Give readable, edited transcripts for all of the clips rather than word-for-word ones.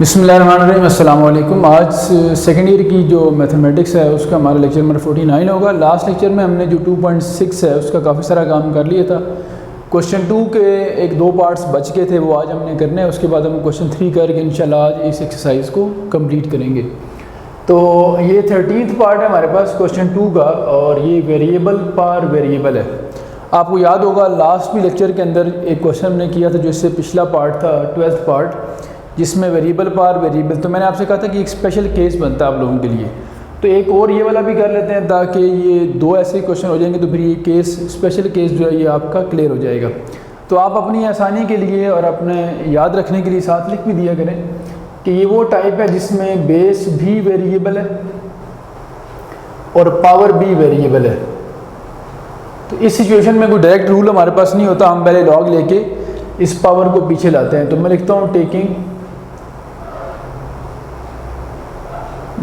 बिस्मिल्लाहिर्रहमानिर्रहीम, अस्सलाम वालेकुम। आज सेकेंड ईयर की जो मैथमेटिक्स है उसका हमारा लेक्चर नंबर 49 होगा। लास्ट लेक्चर में हमने जो 2.6 है उसका काफ़ी सारा काम कर लिया था। क्वेश्चन 2 के एक दो पार्ट्स बच गए थे, वो आज हमने करने हैं। उसके बाद हम क्वेश्चन 3 करके इंशाल्लाह आज इस एक्सरसाइज को कंप्लीट करेंगे। तो ये 13th पार्ट है हमारे पास क्वेश्चन 2 का, और ये वेरिएबल पार वेरिएबल है। आपको याद होगा लास्ट भी लेक्चर के अंदर एक क्वेश्चन हमने किया था जो इससे पिछला पार्ट था, 12th पार्ट, जिसमें वेरिएबल पार वेरिएबल। तो मैंने आपसे कहा था कि एक स्पेशल केस बनता है आप लोगों के लिए, तो एक और ये वाला भी कर लेते हैं ताकि ये दो ऐसे क्वेश्चन हो जाएंगे, तो फिर ये केस स्पेशल केस जो है ये आपका क्लियर हो जाएगा। तो आप अपनी आसानी के लिए और अपने याद रखने के लिए साथ लिख भी दिया करें कि ये वो टाइप है जिसमें बेस भी वेरिएबल है और पावर भी वेरिएबल है। तो इस सिचुएशन में कोई डायरेक्ट रूल हमारे पास नहीं होता, हम पहले लॉग लेके इस पावर को पीछे लाते हैं। तो मैं लिखता हूँ taking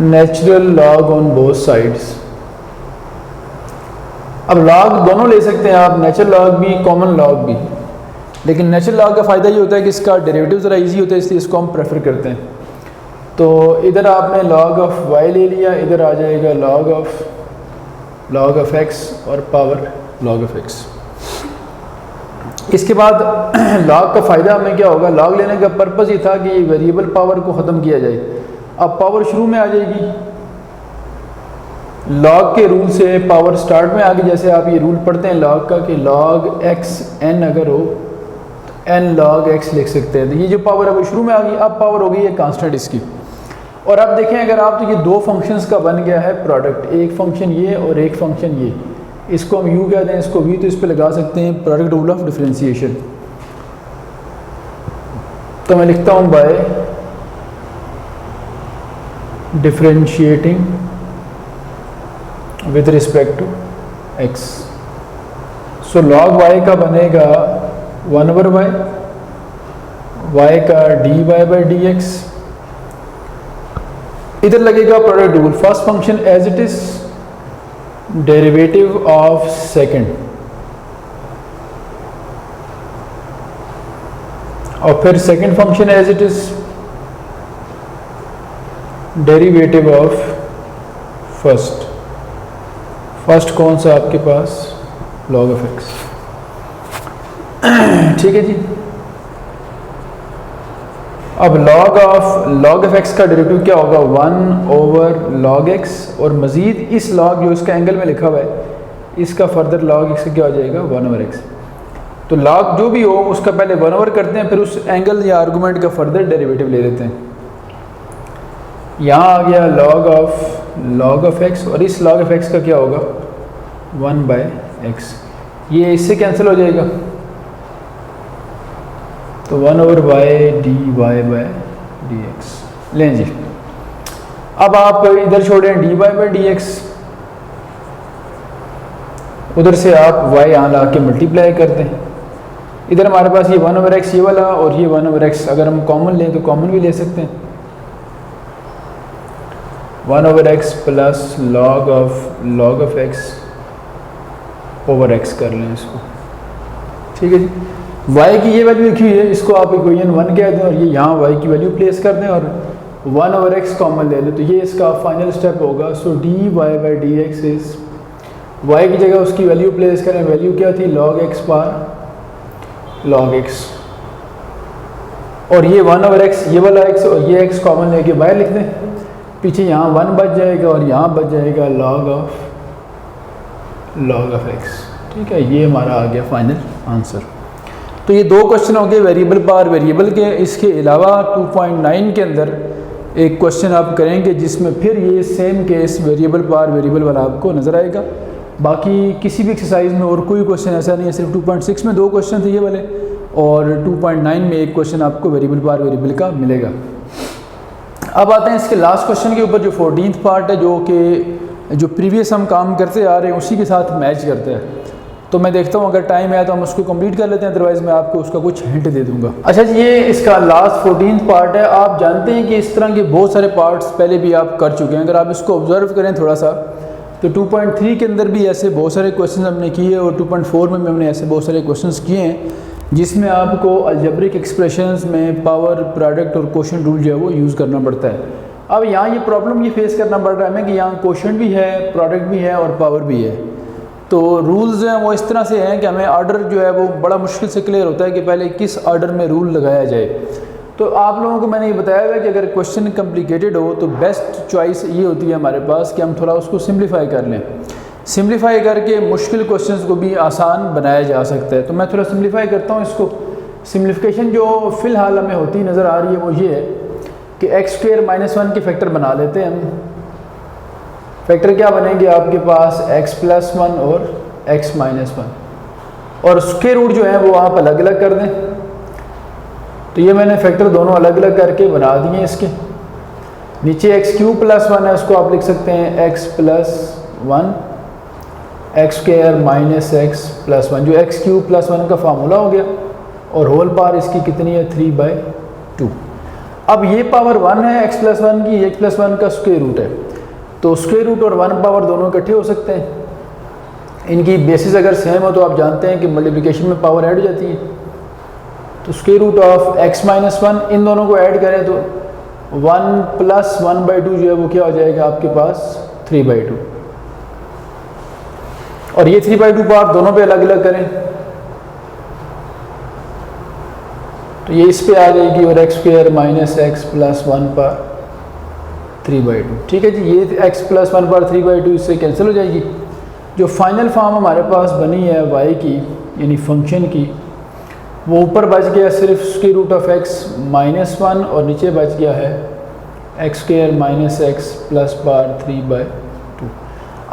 natural log on both sides. अब लॉग दोनों ले सकते हैं आप, नेचुरल लॉग भी कॉमन लॉग भी, लेकिन नेचुरल लॉग का फ़ायदा ये होता है कि इसका डेरिवेटिव ज़रा इजी होता है, इसलिए इसको हम प्रेफर करते हैं। तो इधर आपने लॉग ऑफ वाई ले लिया, इधर आ जाएगा लॉग ऑफ एक्स और पावर लॉग ऑफ एक्स। इसके बाद लॉग का फ़ायदा हमें क्या होगा, लॉग लेने का पर्पज़ ये था कि वेरिएबल पावर को ख़त्म किया जाए। अब पावर शुरू में आ जाएगी, लॉग के रूल से पावर स्टार्ट में आ गई। जैसे आप ये रूल पढ़ते हैं लॉग का कि लॉग एक्स एन अगर हो तो एन लॉग एक्स लिख सकते हैं। तो ये जो पावर है वो शुरू में आ गई, अब पावर हो गई है कांस्टेंट इसकी। और अब देखें अगर आप, तो ये दो फंक्शंस का बन गया है प्रोडक्ट, एक फंक्शन ये और एक फंक्शन ये, इसको हम यू कहते हैं, इसको वी, तो इस पर लगा सकते हैं प्रोडक्ट रूल ऑफ डिफरेंशिएशन। तो मैं लिखता हूँ by differentiating with respect to x. So log y का बनेगा 1/y, वाई का dy बाई डी एक्स। इधर लगेगा product rule, first function as it is, derivative of second, और फिर second function as it is, derivative of first. First कौन सा आपके पास, लॉग ऑफ एक्स। ठीक है जी। अब लॉग ऑफ एक्स का डेरिवेटिव क्या होगा, 1/log x, और मज़ीद इस लॉग जो इसका एंगल में लिखा हुआ है इसका फर्दर लॉग x क्या हो जाएगा, 1/x। तो लॉग जो भी हो उसका पहले 1/, करते हैं, फिर उस एंगल या आर्गूमेंट का फर्दर डेरिवेटिव ले लेते हैं। यहाँ आ गया लॉग ऑफ एक्स, और इस लॉग ऑफ एक्स का क्या होगा, 1/x। ये इससे कैंसिल हो जाएगा, तो 1/y dy बाई dx। लें जी, अब आप इधर छोड़ें dy बाई dx, उधर से आप y यहाँ ला के मल्टीप्लाई कर दें। इधर हमारे पास ये 1/x ये वाला, और ये 1/x अगर हम कॉमन लें तो कॉमन भी ले सकते हैं। 1/x plus log of x over x कर लें इसको। ठीक है जी। y की ये वैल्यू लिखी हुई है, इसको आप इक्वेशन 1 कह दें, और ये यहाँ y की वैल्यू प्लेस कर दें और 1/x कॉमन ले लें, तो ये इसका फाइनल स्टेप होगा। सो dy by dx is, y की जगह उसकी वैल्यू प्लेस करें, वैल्यू क्या थी, log x बार log x, और ये 1/x ये वाला x और ये x कॉमन लेके बाहर लिख दें, पीछे यहाँ 1 बच जाएगा और यहाँ बच जाएगा लॉग ऑफ x। ठीक है, ये हमारा आ गया फाइनल आंसर। तो ये दो क्वेश्चन हो गए वेरिएबल पार वेरिएबल के। इसके अलावा 2.9 के अंदर एक क्वेश्चन आप करेंगे जिसमें फिर ये सेम केस वेरिएबल पार वेरिएबल वाला आपको नज़र आएगा। बाकी किसी भी एक्सरसाइज में और कोई क्वेश्चन ऐसा नहीं है, सिर्फ 2.6 में दो क्वेश्चन थे ये वाले, और 2.9 में एक क्वेश्चन आपको वेरिएबल पार वेरिएबल का मिलेगा। अब आते हैं इसके लास्ट क्वेश्चन के ऊपर, जो 14th पार्ट है, जो प्रीवियस हम काम करते आ रहे हैं उसी के साथ मैच करता है। तो मैं देखता हूँ अगर टाइम है तो हम उसको कंप्लीट कर लेते हैं, अदरवाइज़ मैं आपको उसका कुछ हिंट दे दूंगा। अच्छा जी, ये इसका लास्ट 14th पार्ट है। आप जानते हैं कि इस तरह के बहुत सारे पार्ट्स पहले भी आप कर चुके हैं। अगर आप इसको ऑब्जर्व करें थोड़ा सा, तो 2.3 के अंदर भी ऐसे बहुत सारे क्वेश्चन हमने किए, और 2.4 में भी हमने ऐसे बहुत सारे क्वेश्चन किए हैं। जिसमें आपको अलजेब्रिक एक्सप्रेशंस में पावर, प्रोडक्ट और क्वोशंट रूल जो है वो यूज़ करना पड़ता है। अब यहाँ ये प्रॉब्लम ये फेस करना पड़ रहा है हमें कि यहाँ क्वोशंट भी है, प्रोडक्ट भी है और पावर भी है। तो रूल्स जो हैं वो इस तरह से हैं कि हमें ऑर्डर जो है वो बड़ा मुश्किल से क्लियर होता है कि पहले किस ऑर्डर में रूल लगाया जाए। तो आप लोगों को मैंने ये बताया हुआ है कि अगर क्वेश्चन कॉम्प्लिकेटेड हो तो बेस्ट चॉइस ये होती है हमारे पास कि हम थोड़ा उसको सिम्प्लीफाई कर लें। सिम्प्लीफाई करके मुश्किल क्वेश्चंस को भी आसान बनाया जा सकता है। तो मैं थोड़ा सिम्प्लीफाई करता हूँ इसको। सिम्प्लिफिकेशन जो फ़िलहाल हमें होती नज़र आ रही है वो ये है कि x² - 1 के फैक्टर बना लेते हैं हम। फैक्टर क्या बनेंगे आपके पास x+1 और x - 1 और स्क्वायर रूट जो है वो आप अलग अलग कर दें। तो ये मैंने फैक्टर दोनों अलग अलग करके बना दिए। इसके नीचे x³ + 1 है, उसको आप लिख सकते हैं x+1 x² - x+1 जो x³ + 1 का फार्मूला हो गया और होल पावर इसकी कितनी है 3/2। अब ये पावर 1 है x+1 की, x+1 का स्क्वायर रूट है। तो स्क्वायर रूट और 1 पावर दोनों इकट्ठे हो सकते हैं। इनकी बेसिस अगर सेम हो तो आप जानते हैं कि मल्टीप्लिकेशन में पावर ऐड हो जाती है। तो स्क्वायर रूट ऑफ x - 1 इन दोनों को ऐड करें तो 1 + 1/2 जो है वो क्या हो जाएगा आपके पास 3/2। और ये 3/2 पावर दोनों पे अलग अलग करें तो ये इस पे आ जाएगी और x² - x+1 पर 3/2। ठीक है जी, ये x+1 पर 3/2 इससे कैंसिल हो जाएगी। जो फाइनल फॉर्म हमारे पास बनी है y की यानी फंक्शन की, वो ऊपर बच गया सिर्फ स्क्वायर रूट ऑफ x - 1 और नीचे बच गया है x² - x+ 3/2।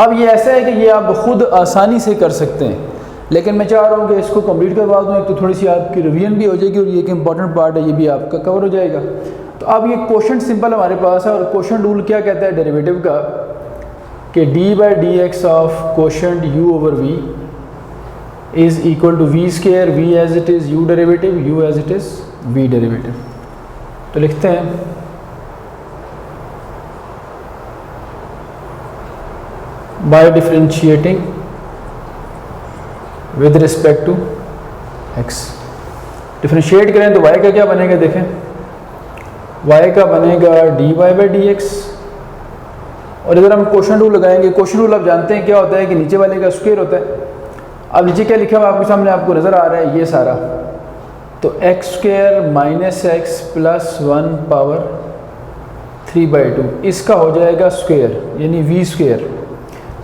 अब ये ऐसा है कि ये आप खुद आसानी से कर सकते हैं, लेकिन मैं चाह रहा हूँ कि इसको कंप्लीट करवा दूँ। एक तो थोड़ी सी आपकी रिवीजन भी हो जाएगी और ये एक इंपॉर्टेंट पार्ट है, ये भी आपका कवर हो जाएगा। तो अब ये क्वोशंट सिंपल हमारे पास है और क्वोशंट रूल क्या कहता है डेरिवेटिव का कि d/dx of quotient u/v is equal to v², v as it is u derivative, u as it is v derivative. तो लिखते हैं by differentiating with respect to x। Differentiate करें तो y का क्या बनेगा, देखें y का बनेगा dy/dx और इधर हम क्वोशंट रूल लगाएंगे। क्वोशंट रूल आप जानते हैं क्या होता है कि नीचे वाले का स्क्वायर होता है। अब नीचे क्या लिखा हुआ आपके सामने आपको नज़र आ रहा है ये सारा, तो x² - x+1 पावर 3/2 इसका हो जाएगा स्क्वायर यानी v²।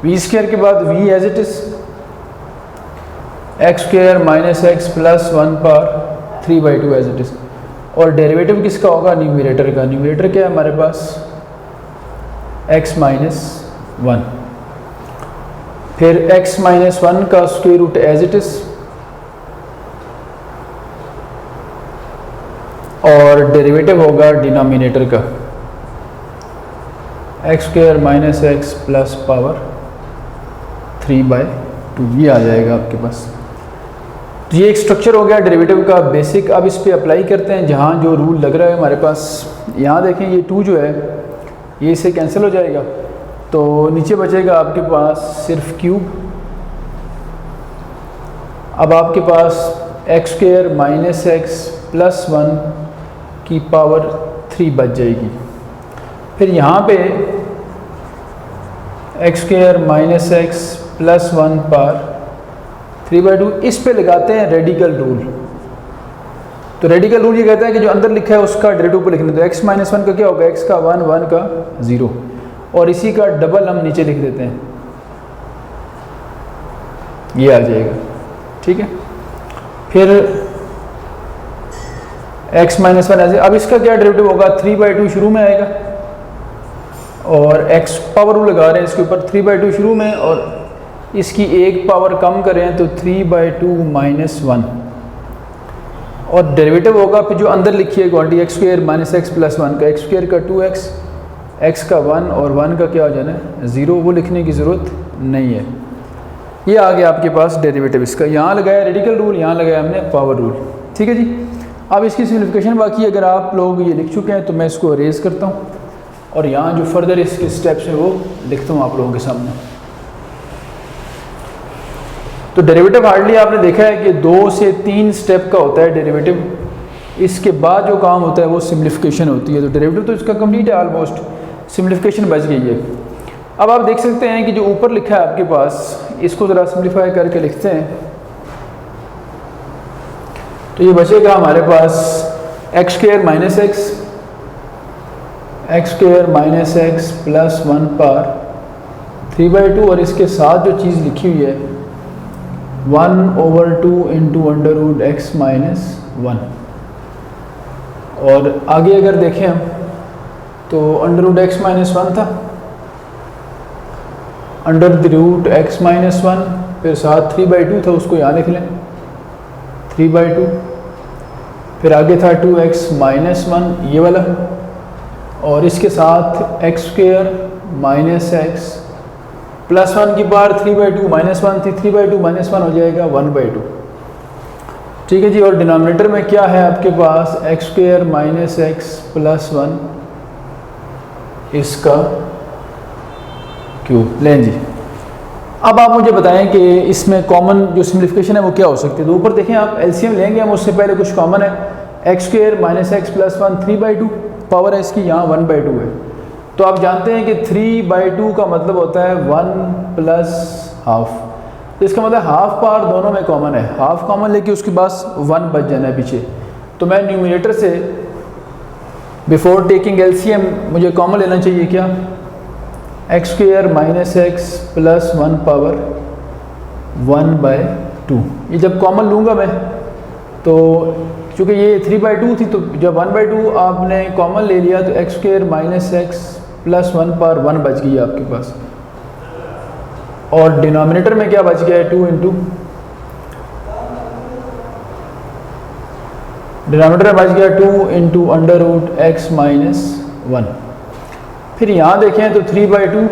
v² के बाद v as it is x² - x+1 power 3/2 as it is और डेरिवेटिव किसका होगा न्यूमरेटर का। न्यूमरेटर क्या है हमारे पास x - 1, फिर x - 1 का square root as it is और डेरिवेटिव होगा डिनोमिनेटर का x² - x+ पावर 3/2 ये आ जाएगा आपके पास। तो ये एक स्ट्रक्चर हो गया डेरिवेटिव का बेसिक। अब इस पे अप्लाई करते हैं जहाँ जो रूल लग रहा है हमारे पास। यहाँ देखें ये 2 जो है ये इससे कैंसिल हो जाएगा तो नीचे बचेगा आपके पास सिर्फ क्यूब। अब आपके पास x² - x+1 की पावर 3 बच जाएगी। फिर यहाँ पे x² - x+1 पावर 3/2 इस पे लगाते हैं रेडिकल रूल। तो रेडिकल रूल ये कहता है कि जो अंदर लिखा है उसका डेरिवेटिव पे लिखना। तो x - 1 का क्या होगा, x का 1, 1 का 0 और इसी का डबल हम नीचे लिख देते हैं, ये आ जाएगा। ठीक है, फिर x - 1 ऐसे। अब इसका क्या डेरिवेटिव होगा 3/2 शुरू में आएगा और x पावर रूल लगा रहे हैं इसके ऊपर 3/2 शुरू में और इसकी एक पावर कम करें तो 3/2 - 1 और डेरिवेटिव होगा फिर जो अंदर लिखी है क्वांटिटी x² - x+1 का x² का 2x, x का 1 और 1 का क्या हो जाना है 0, वो लिखने की ज़रूरत नहीं है। ये आ गया आपके पास डेरिवेटिव इसका। यहाँ लगाया रेडिकल रूल, यहाँ लगाया हमने पावर रूल। ठीक है जी। अब इसकी सिम्प्लिफिकेशन बाकी, अगर आप लोग ये लिख चुके हैं तो मैं इसको अरेज करता हूँ और यहाँ जो फर्दर इसके स्टेप्स हैं वो लिखता हूँ आप लोगों के सामने। तो डेरिवेटिव हार्डली आपने देखा है कि 2 से 3 स्टेप का होता है डेरिवेटिव, इसके बाद जो काम होता है वो सिम्प्लिफिकेशन होती है। तो डेरिवेटिव तो इसका कंप्लीट है ऑलमोस्ट, सिम्प्लिफिकेशन बच गई है। अब आप देख सकते हैं कि जो ऊपर लिखा है आपके पास, इसको ज़रा सिम्प्लीफाई करके लिखते हैं तो ये बचेगा हमारे पास x square minus x plus 1 power 3/2 और इसके साथ जो चीज़ लिखी हुई है 1/2 into under root x minus 1। और आगे अगर देखें हम तो अंडर रूट एक्स माइनस 1 था, under the root x minus 1, फिर साथ 3/2 था, उसको यहाँ लिख लें 3/2, फिर आगे था 2x माइनस 1 ये वाला, और इसके साथ x square minus x plus 1 की पावर 3/2 माइनस 1 थी, 3/2 माइनस 1 हो जाएगा 1/2। ठीक है जी। और डिनोमिनेटर में क्या है आपके पास, x square minus x plus 1 इसका क्यूब। लें जी, अब आप मुझे बताएं कि इसमें कॉमन जो सिम्प्लिफिकेशन है वो क्या हो सकती है। तो ऊपर देखें आप एलसीएम लेंगे हम, उससे पहले कुछ कॉमन है, x square minus x plus 1 3/2 power है इसकी, यहाँ 1/2 है। तो आप जानते हैं कि 3/2 का मतलब होता है 1 प्लस हाफ, तो इसका मतलब हाफ पावर दोनों में कॉमन है, हाफ कॉमन लेके उसके पास 1 बच जाना है पीछे। तो मैं न्यूमिनेटर से बिफोर टेकिंग एलसीएम मुझे कॉमन लेना चाहिए क्या, x square minus x plus 1 power 1/2। ये जब कॉमन लूँगा मैं तो चूँकि ये 3/2 थी, तो जब 1/2 आपने कॉमन ले लिया तो x square minus x plus 1 power 1 बच गई आपके पास। और डिनोमिनेटर में क्या बच गया है, 2 इंटू, डिनोमिनेटर में बच गया 2 into under root x minus 1। फिर यहाँ देखें तो 3/2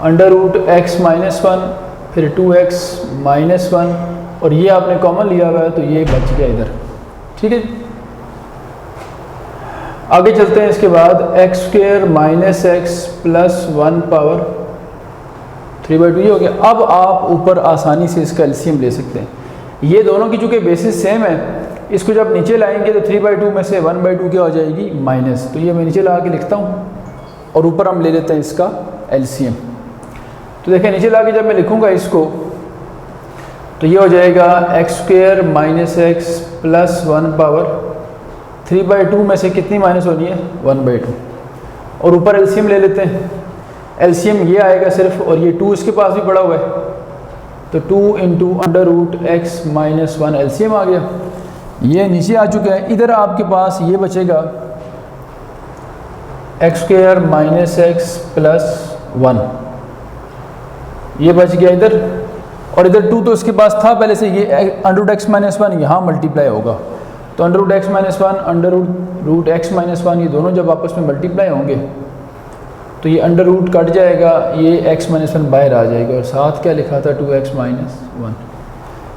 अंडर रूट एक्स माइनस 1, फिर 2x माइनस 1, और ये आपने कॉमन लिया हुआ है तो ये बच गया इधर। ठीक है, आगे चलते हैं। इसके बाद x square minus x plus 1 power 3/2 ये हो गया। अब आप ऊपर आसानी से इसका एलसीएम ले सकते हैं। ये दोनों की चूँकि बेसिस सेम है, इसको जब नीचे लाएंगे तो 3/2 में से 1/2 क्या हो जाएगी, माइनस। तो ये मैं नीचे ला के लिखता हूँ और ऊपर हम ले लेते हैं इसका एलसीएम। तो देखें नीचे ला के जब मैं लिखूँगा इसको तो ये हो जाएगा x square minus x plus 1 power 3/2 में से कितनी माइनस होनी है, 1/2। और ऊपर एलसीएम ले लेते हैं, एलसीएम ये आएगा सिर्फ, और ये 2 इसके पास भी पड़ा हुआ है, तो 2 into under root x minus 1 LCM आ गया। ये नीचे आ चुका है। इधर आपके पास ये बचेगा x square minus x plus 1, ये बच गया इधर, और इधर 2 तो इसके पास था पहले से, ये अंडर रूट एक्स माइनस 1 यहाँ मल्टीप्लाई होगा, तो under root x minus 1 under root x minus 1 ये दोनों जब आपस में मल्टीप्लाई होंगे तो ये अंडर रूट कट जाएगा, ये एक्स माइनस 1 बाहर आ जाएगा, और साथ क्या लिखा था 2x माइनस 1।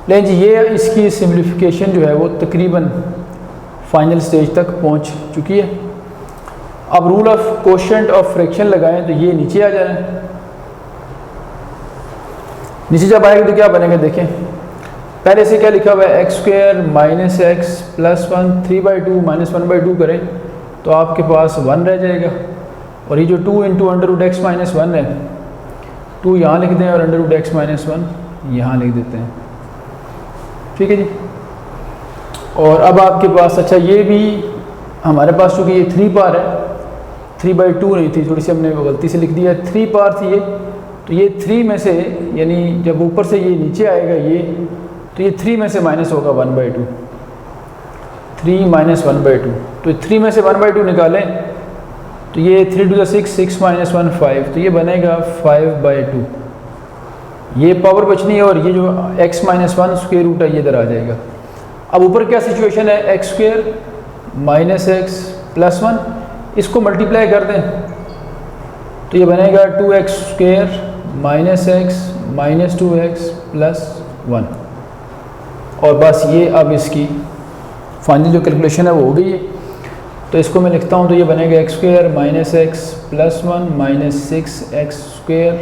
लेकिन जी ये इसकी सिम्प्लिफिकेशन जो है वो तकरीबन फाइनल स्टेज तक पहुंच चुकी है। अब rule of quotient of fraction लगाएं तो ये नीचे आ जाए, नीचे जब आएगा तो क्या बनेगा देखें, पहले से क्या लिखा हुआ है x square minus x plus 1 3/2 minus 1/2 करें तो आपके पास 1 रह जाएगा, और ये जो 2 into under root x minus 1 है, 2 यहाँ लिख दें और अंडर रूट एक्स माइनस 1 यहाँ लिख देते हैं। ठीक है जी। और अब आपके पास, अच्छा ये भी हमारे पास चूँकि ये 3 पावर है, 3/2 नहीं थी, थोड़ी सी हमने गलती से लिख दिया, 3 पावर थी ये, तो ये 3 में से, यानी जब ऊपर से ये नीचे आएगा ये, तो ये 3 में से माइनस होगा 1/2, 3 माइनस 1/2, तो 3 में से 1/2 निकालें तो ये 3 to the 6, 6 माइनस 1 5, तो ये बनेगा 5/2। ये पावर बचनी है, और ये जो x माइनस 1 स्क्वायर रूट है ये इधर आ जाएगा। अब ऊपर क्या सिचुएशन है, x square minus x plus 1, इसको मल्टीप्लाई कर दें तो ये बनेगा 2x square minus x minus 2x plus 1, और बस ये अब इसकी फाइनल जो कैलकुलेशन है वो हो गई है। तो इसको मैं लिखता हूँ तो ये बनेगा x square minus x plus 1 minus 6x square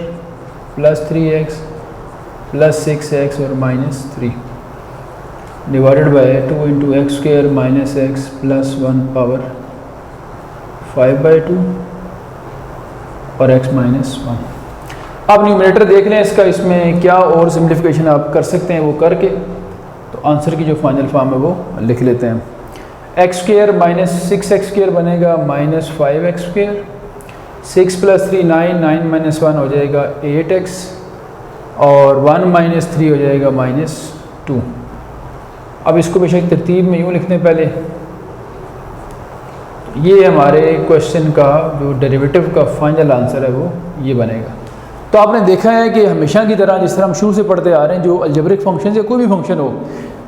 plus 3x plus 6x और -3 divided by 2 into x square minus x plus 1 power 5/2 और x माइनस 1। अब न्यूमरेटर देख लें इसका, इसमें क्या और सिम्प्लिफिकेशन आप कर सकते हैं वो करके, तो आंसर की जो फाइनल फॉर्म है वो लिख लेते हैं। X square minus 6x square बनेगा माइनस 5x स्क्र, 6 + 3 9, 9 - 1 हो जाएगा 8x और 1 - 3 हो जाएगा -2। अब इसको बेशक तरतीब में यूँ लिखते हैं पहले, ये हमारे क्वेश्चन का जो डेरिवेटिव का फाइनल आंसर है वो ये बनेगा। तो आपने देखा है कि हमेशा की तरह जिस तरह हम शुरू से पढ़ते आ रहे हैं, जो अलजेब्रिक फंक्शन या कोई भी फंक्शन हो,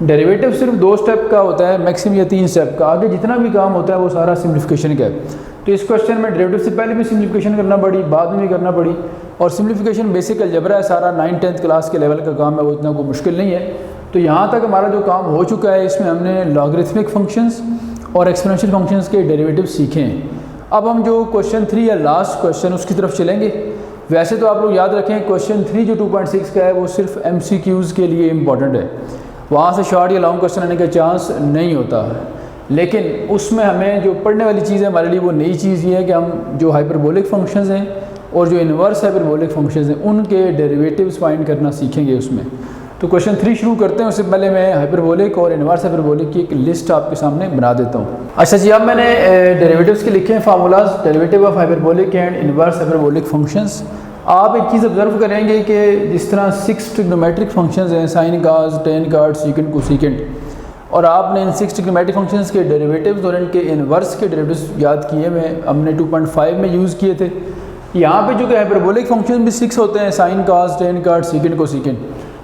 डेरिवेटिव सिर्फ 2 स्टेप का होता है मैक्सिमम, या 3 स्टेप का। आगे जितना भी काम होता है वो सारा सिम्प्लिफिकेशन का है। तो इस क्वेश्चन में डेरिवेटिव से पहले भी सिम्प्लिफिकेशन करना पड़ी, बाद में भी करना पड़ी, और सिम्प्लिफिकेशन बेसिक अलजेब्रा है, सारा 9th-10th क्लास के लेवल का काम है, वो इतना कोई मुश्किल नहीं है। तो यहाँ तक हमारा जो काम हो चुका है, इसमें हमने लॉगरिथमिक फंक्शंस और एक्सपोनेंशियल फंक्शंस के डेरिवेटिव सीखे हैं। अब हम जो क्वेश्चन 3 या लास्ट क्वेश्चन उसकी तरफ चलेंगे। वैसे तो आप लोग याद रखें क्वेश्चन 3 जो 2.6 का है वो सिर्फ MCQs के लिए इम्पॉर्टेंट है, वहाँ से शॉर्ट या लॉन्ग क्वेश्चन आने का चांस नहीं होता है। लेकिन उसमें हमें जो पढ़ने वाली चीज़ है हमारे लिए वो नई चीज़ ये है कि हम जो हाइपरबोलिक फंक्शंस हैं और जो इन्वर्स हाइपरबोलिक फंक्शंस हैं उनके डेरिवेटिव्स फाइंड करना सीखेंगे उसमें। तो क्वेश्चन 3 शुरू करते हैं, उससे पहले मैं हाइपरबोलिक और इन्वर्स हाइपरबोलिक की एक लिस्ट आपके सामने बना देता हूँ। अच्छा जी, अब मैंने डेरिवेटिव्स के लिखे हैं formulas, derivative of hyperbolic and inverse hyperbolic functions. आप एक चीज़ ऑब्जर्व करेंगे कि जिस तरह 6 ट्रिग्नोमेट्रिक फंक्शंस हैं, sine, cos, tan, cot, secant, cosecant, और आपने इन 6 ट्रिग्नोमेट्रिक फंक्शंस के डेरिवेटिव्स और इनके इन्वर्स के डेरिवेटिव्स याद किए में हमने 2.5 में यूज़ किए थे। यहाँ पे जो कि हाइपरबोलिक फंक्शन भी 6 होते हैं, sine, cos, tan, cot, secant, cosecant.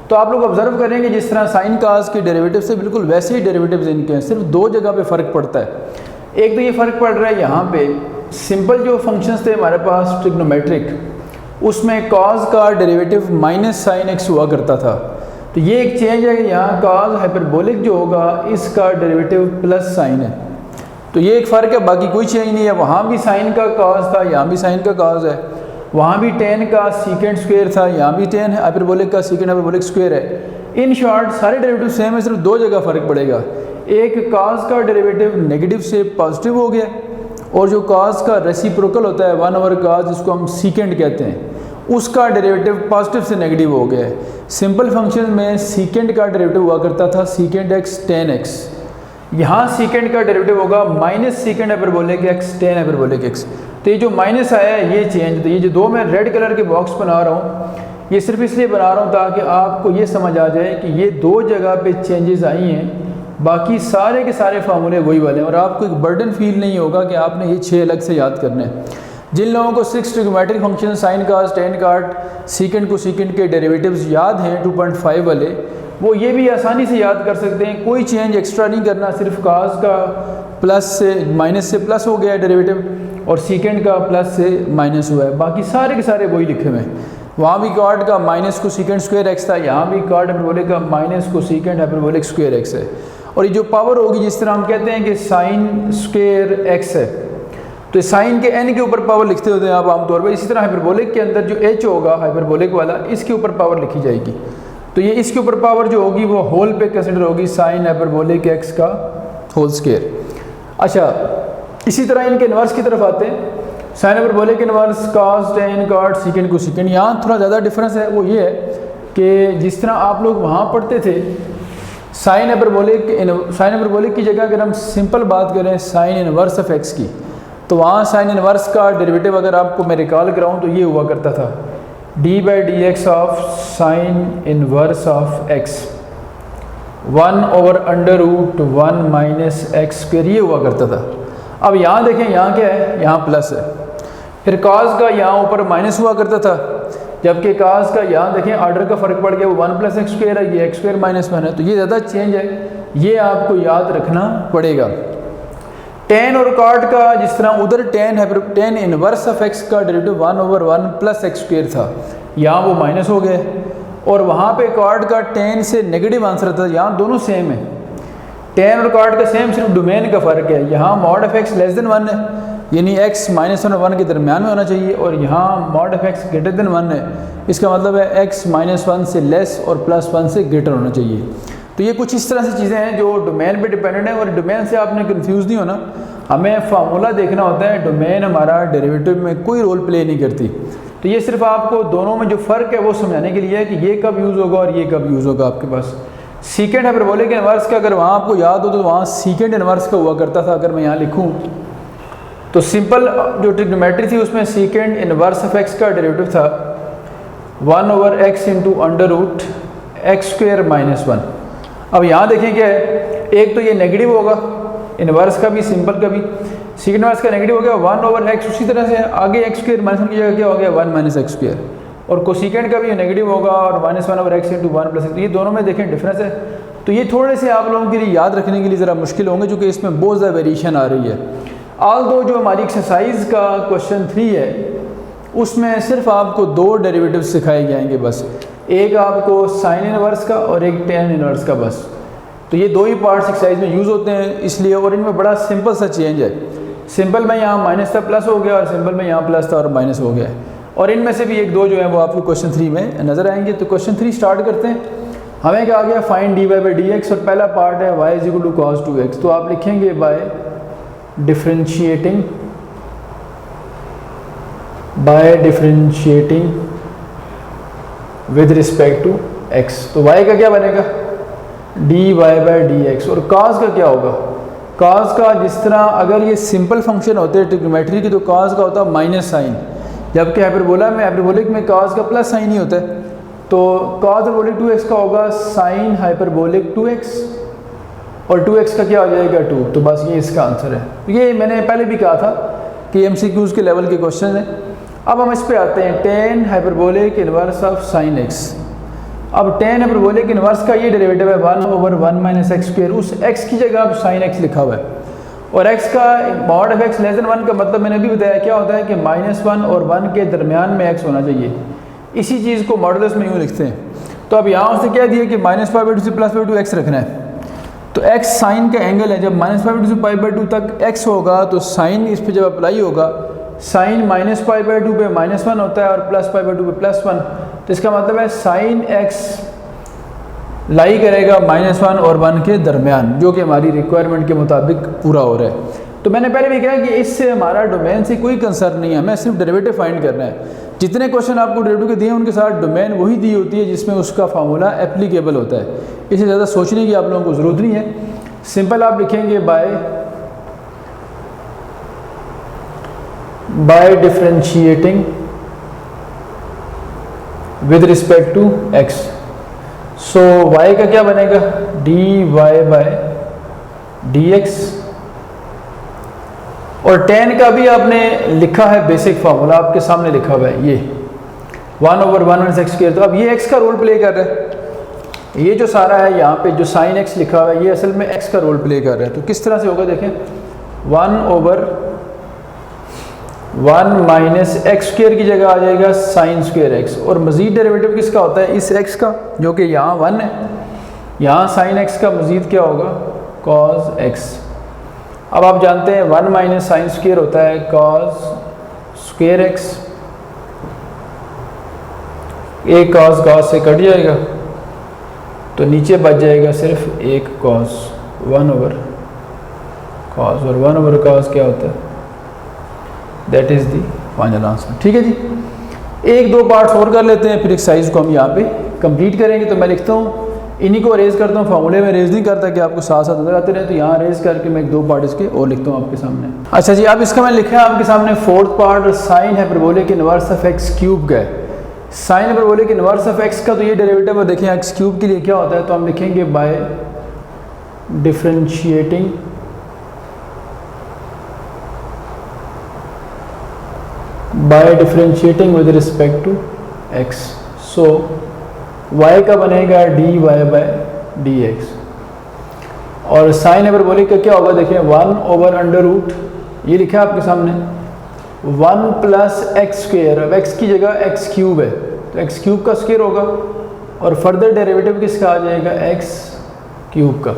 तो आप लोग ऑब्जर्व करेंगे जिस तरह साइन कॉस के डेरिवेटिव से बिल्कुल वैसे ही डेरिवेटिव्स इनके हैं, सिर्फ 2 जगह पे फ़र्क पड़ता है। एक तो ये फ़र्क पड़ रहा है यहाँ पे सिंपल जो फंक्शंस थे हमारे पास ट्रिग्नोमेट्रिक, उसमें कॉस का डेरिवेटिव माइनस साइन एक्स हुआ करता था। तो ये एक चेंज है कि यहाँ कॉस हाइपरबोलिक जो होगा इसका डेरिवेटिव प्लस साइन है। तो ये एक फ़र्क है, बाकी कोई चेंज नहीं है। वहाँ भी साइन का कॉस था, यहाँ भी साइन का कॉस है। वहाँ भी टेन का सीकेंट स्क्वायर था, यहाँ भी टेन हाइपरबोलिक का सीकेंट हाइपरबोलिक स्क्वायर है। इन शॉर्ट सारे डेरिवेटिव सेम है, सिर्फ 2 जगह फ़र्क पड़ेगा। एक कॉस का डेरिवेटिव नेगेटिव से पॉजिटिव हो गया, और जो कॉस का रेसिप्रोकल होता है 1/cos जिसको हम सीकेंट कहते हैं, उसका डेरिवेटिव पॉजिटिव से नेगेटिव हो गया है। सिंपल फंक्शन में सीकेंट का डेरिवेटिव हुआ करता था सीकेंट एक्स टेन एक्स, यहाँ सीकेंट का डेरिवेटिव होगा minus secant hyperbolic x tan hyperbolic x. तो ये जो माइनस आया है ये चेंज, तो ये जो 2 मैं रेड कलर के बॉक्स बना रहा हूँ ये सिर्फ इसलिए बना रहा हूँ ताकि आपको ये समझ आ जाए कि ये 2 जगह पे चेंजेस आई हैं, बाकी सारे के सारे फार्मूले वही वाले हैं, और आपको एक बर्डन फील नहीं होगा कि आपने ये 6 अलग से याद करने हैं। जिन लोगों को 6 trigonometric function sine cos tan cot secant cosecant के डेरिवेटिव्स याद हैं 2.5 वाले, वो ये भी आसानी से याद कर सकते हैं। कोई चेंज एक्स्ट्रा नहीं करना, सिर्फ कॉस का प्लस से माइनस से प्लस हो गया है डेरिवेटिव, और सीकेंट का प्लस से माइनस हुआ है, बाकी सारे के सारे वही लिखे हुए हैं। वहाँ भी कॉट का माइनस को सीकेंट स्क्वायर एक्स था, यहाँ भी कॉट हाइपरबोलिक का माइनस को सीकेंट हाइपरबोलिक स्क्वायर एक्स है। और ये जो पावर होगी, जिस तरह हम कहते हैं कि साइन स्क्वायर एक्स है, तो साइन के n के ऊपर पावर लिखते होते हैं आप आमतौर पर, इसी तरह हाइपरबोलिक के अंदर जो h होगा हाइपरबोलिक वाला, इसके ऊपर पावर लिखी जाएगी। तो ये इसके ऊपर पावर जो होगी वो होल पे कंसिडर होगी साइन हाइपरबोलिक एक्स का होल स्क्वायर। अच्छा, इसी तरह इनके इन्वर्स की तरफ आते हैं। Sine hyperbolic inverse cos tan cot secant cosecant, यहाँ थोड़ा ज़्यादा डिफरेंस है। वो ये है कि जिस तरह आप लोग वहाँ पढ़ते थे साइन हाइपरबोलिक की जगह अगर हम सिंपल बात करें साइन इन्वर्स ऑफ एक्स की, तो वहाँ साइन इन्वर्स का डेरिवेटिव अगर आपको मैं रिकॉल कराऊँ तो ये हुआ करता था d/dx of sine inverse of x 1/√1 minus x square, ये हुआ करता था। अब यहाँ देखें, यहाँ क्या है, यहाँ प्लस है, फिर कॉस का यहाँ ऊपर माइनस हुआ करता था, जबकि कॉस का यहाँ देखें ऑर्डर का फ़र्क पड़ गया, वो 1 + x स्क्वायर है, ये x स्क्वायर माइनस 1 है। तो ये ज़्यादा चेंज है, ये आपको याद रखना पड़ेगा। टेन और कॉट का जिस तरह उधर टेन इन्वर्स ऑफ एक्स का डेरिवेटिव 1/1 + x स्क्वायर था, यहाँ वो माइनस हो गए, और वहाँ पे कॉट का टेन से नेगेटिव आंसर था, यहाँ दोनों सेम है। टेन और कॉट का सेम, सिर्फ डोमेन का फ़र्क है। यहाँ मॉड ऑफ x <1 है, यानी x -1 और 1 के दरमियान में होना चाहिए, और यहाँ mod of x greater than 1 है, इसका मतलब है x -1 से लेस और +1 से ग्रेटर होना चाहिए। तो ये कुछ इस तरह से चीज़ें हैं जो डोमेन पे डिपेंडेंट है, और डोमेन से आपने कंफ्यूज नहीं होना, हमें फार्मूला देखना होता है, डोमेन हमारा डेरिवेटिव में कोई रोल प्ले नहीं करती। तो ये सिर्फ आपको दोनों में जो फ़र्क है वो समझाने के लिए है कि ये कब यूज़ होगा और ये कब यूज़ होगा। आपके पास सीकेंड हाइपरबोलिक इन्वर्स का अगर वहाँ आपको याद हो तो वहाँ सीकेंड इन्वर्स का हुआ करता था। अगर मैं यहाँ लिखूँ तो सिंपल जो ट्रिग्नोमेट्री थी उसमें सीकेंड इन्वर्स ऑफ एक्स का डेरिवेटिव था 1/x इंटू √x² - 1। अब यहाँ देखें क्या है, एक तो ये नेगेटिव होगा इन्वर्स का भी, सिंपल का भी। सीकेंड इन्वर्स का नेगेटिव हो गया 1/x, उसी तरह से आगे x² - 1 की जगह क्या हो गया 1 - x², और कोसिकेंड का भी नेगेटिव होगा और -1/x इंटू 1 + x। तो ये दोनों में देखें डिफरेंस है। तो ये थोड़े से आप लोगों के लिए याद रखने के लिए ज़रा मुश्किल होंगे, क्योंकि इसमें बहुत ज़्यादा वेरिएशन आ रही है। ऑल दो जो हमारी एक्सरसाइज का क्वेश्चन 3 है उसमें सिर्फ आपको 2 डेरिवेटिव सिखाए जाएंगे बस, एक आपको साइन इनवर्स का और एक टेन इनवर्स का बस। तो ये 2 ही पार्ट्स एक्सरसाइज में यूज़ होते हैं इसलिए, और इनमें बड़ा सिंपल सा चेंज है। सिंपल में यहाँ माइनस था प्लस हो गया, और सिंपल में यहाँ प्लस था और माइनस हो गया, और इनमें से भी 1-2 जो है वो आपको क्वेश्चन 3 में नज़र आएंगे। तो क्वेश्चन 3 स्टार्ट करते हैं। हमें क्या आ गया, फाइंड dy/dx, और पहला पार्ट है y = cos 2x। तो आप लिखेंगे by differentiating with respect to x। तो y का क्या बनेगा dy/dx, और cos का क्या होगा, cos का जिस तरह अगर ये सिंपल फंक्शन होते हैं ट्रिग्नोमेट्री की तो cos का होता है माइनस साइन, जबकि हाइपरबोलिक में cos का प्लस साइन ही होता है। तो cos हाइपरबोलिक 2x का होगा साइन हाइपरबोलिक 2x, और 2x का क्या हो जाएगा 2। तो बस ये इसका आंसर है। ये मैंने पहले भी कहा था कि MCQs के लेवल के क्वेश्चन हैं। अब हम इस पे आते हैं, tan hyperbolic inverse of sine x। अब टेन हाइपरबोलिक इनवर्स का ये डेरिवेटिव है 1/1 - x², उस x की जगह अब साइन x लिखा हुआ है, और x का मॉड ऑफ x < 1 का मतलब मैंने भी बताया क्या होता है कि -1 और 1 के दरमियान में x होना चाहिए। इसी चीज़ को मॉडुलस में यूँ लिखते हैं। तो अब यहाँ उसने क्या दिया कि -π/2 से +π/2 x रखना है। तो x साइन का एंगल है, जब -π/2 से π/2 तक x होगा तो साइन इस पर जब अप्लाई होगा, साइन -π/2 पे -1 होता है और +π/2 पे +1। तो इसका मतलब है साइन x लाई करेगा -1 और 1 के दरमियान, जो कि हमारी रिक्वायरमेंट के मुताबिक पूरा हो रहा है। तो मैंने पहले भी कहा कि इससे हमारा डोमेन से कोई कंसर्न नहीं है, हमें सिर्फ डेरिवेटिव फाइंड करना है। जितने क्वेश्चन आपको डेरिवेटिव के दिए हैं उनके साथ डोमेन वही दी होती है जिसमें उसका फार्मूला एप्लीकेबल होता है। इससे ज़्यादा सोचने की आप लोगों को ज़रूरत नहीं है। सिंपल आप लिखेंगे by differentiating with respect to x। So y का क्या बनेगा dy/dx, और टेन का भी आपने लिखा है बेसिक फार्मूला आपके सामने लिखा हुआ है, ये 1/1 x²। तो अब ये x का रोल प्ले कर रहा है, ये जो सारा है यहाँ पे जो साइन x लिखा हुआ है ये असल में x का रोल प्ले कर रहा है। तो किस तरह से होगा देखें, 1/1 - x² की जगह आ जाएगा sin² x, और मज़ीद डेरिवेटिव किसका होता है इस x का, जो कि यहाँ 1 है, यहाँ sin x का मज़ीद क्या होगा cos x। अब आप जानते हैं 1 - sin² होता है cos² x, एक cos से कट जाएगा तो नीचे बच जाएगा सिर्फ एक cos, 1/cos, और 1/cos क्या होता है, that is the final answer. ठीक है जी, 1-2 पार्ट्स और कर लेते हैं, फिर एक्सरसाइज को हम यहाँ पे कंप्लीट करेंगे। तो मैं लिखता हूँ, इन्हीं को रेज़ करता हूँ, फार्मूले में रेज़ नहीं करता कि आपको साथ साथ नजर आते रहे। तो यहाँ रेज़ करके मैं 1-2 पार्ट इसके और लिखता हूँ आपके सामने। अच्छा जी, अब इसका मैं लिखा है आपके सामने 4th part sine hyperbolic inverse of x³ का है। Sine hyperbolic inverse of x का तो ये डेरिवेटिव है, देखें x³ के लिए क्या होता है, तो हम लिखेंगे by differentiating with respect to x। So y का बनेगा dy/dx, और साइन हाइपरबोलिक का क्या होगा देखें 1/√, ये लिखा है आपके सामने 1 + x²। अब x की जगह x³ है तो x³ का स्क्वायर होगा, और फर्दर डेरिवेटिव किसका आ जाएगा x³ का।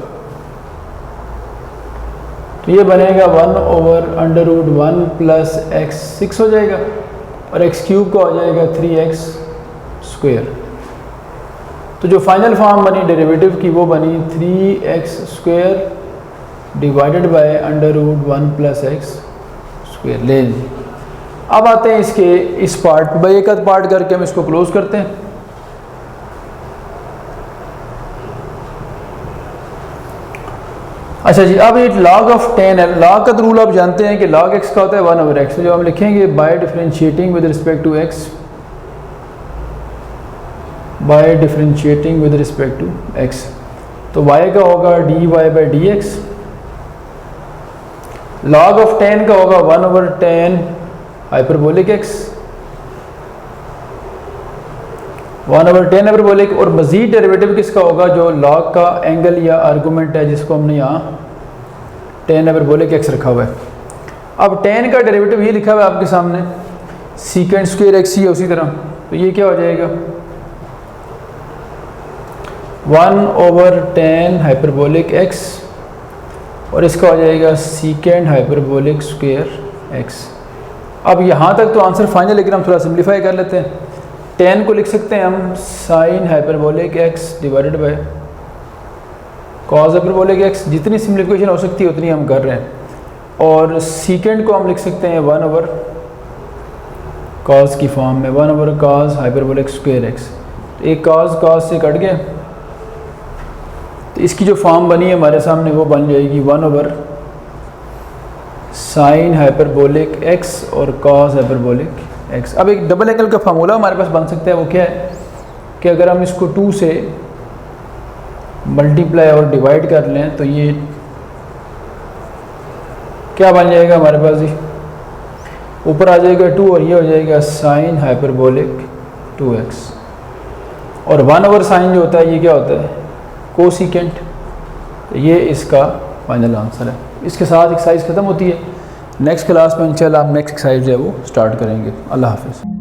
तो ये बनेगा 1/√1 प्लस एक्स 6 हो जाएगा और एक्स क्यूब का हो जाएगा 3x²। तो जो फाइनल फॉर्म बनी डेरिवेटिव की वो बनी 3x² divided by √1 plus x²। ले लीजिए। अब आते हैं इसके इस पार्ट बाई एक आध पार्ट करके हम इसको क्लोज करते हैं। अच्छा जी, अब ये log ऑफ 10 है। log का तो रूल आप जानते हैं कि log x का होता है 1/x। तो जो हम लिखेंगे by differentiating with respect to x, by differentiating with respect to x, तो y का होगा dy/dx। log ऑफ 10 का होगा 1/10 हाइपरबोलिक x, 1/10 हाइपरबोलिक। और मज़ीद डेरिवेटिव किसका होगा? जो log का एंगल या आर्गूमेंट है जिसको हमने यहाँ 10 हाइपरबोलिक x रखा हुआ है। अब 10 का डेरिवेटिव ये लिखा हुआ है आपके सामने, sec² x ही है उसी तरह। तो ये क्या हो जाएगा? 1/10 हाइपरबोलिक x और इसका हो जाएगा sec हाइपरबोलिक स्क्वायर x। अब यहाँ तक तो आंसर फाइनल, लेकिन हम थोड़ा सिंप्लीफाई कर लेते हैं। 10 को लिख सकते हैं हम sin hyperbolic x divided by cos hyperbolic x। जितनी सिम्प्लीफिकेशन हो सकती है उतनी हम कर रहे हैं। और सीकेंड को हम लिख सकते हैं 1/cos की फॉर्म में, 1/cos हाइपरबोलिक स्क्वायर x। तो एक cos से कट गया, तो इसकी जो फॉर्म बनी है हमारे सामने वो बन जाएगी 1/sin हाइपरबोलिक x और cos हाइपरबोलिक x। अब एक डबल एंगल का फार्मूला हमारे पास बन सकता है। वो क्या है कि अगर हम इसको 2 से मल्टीप्लाई और डिवाइड कर लें तो ये क्या बन जाएगा हमारे पास? जी ऊपर आ जाएगा 2 और ये हो जाएगा sin हाइपरबोलिक 2x। और 1/sin जो होता है ये क्या होता है? कोसिकेंट। तो ये इसका फाइनल आंसर है। इसके साथ एक्सरसाइज ख़त्म होती है। नेक्स्ट क्लास में इंशाल्लाह हम नेक्स्ट एक्सरसाइज जो है वो स्टार्ट करेंगे। अल्लाह हाफ़िज़।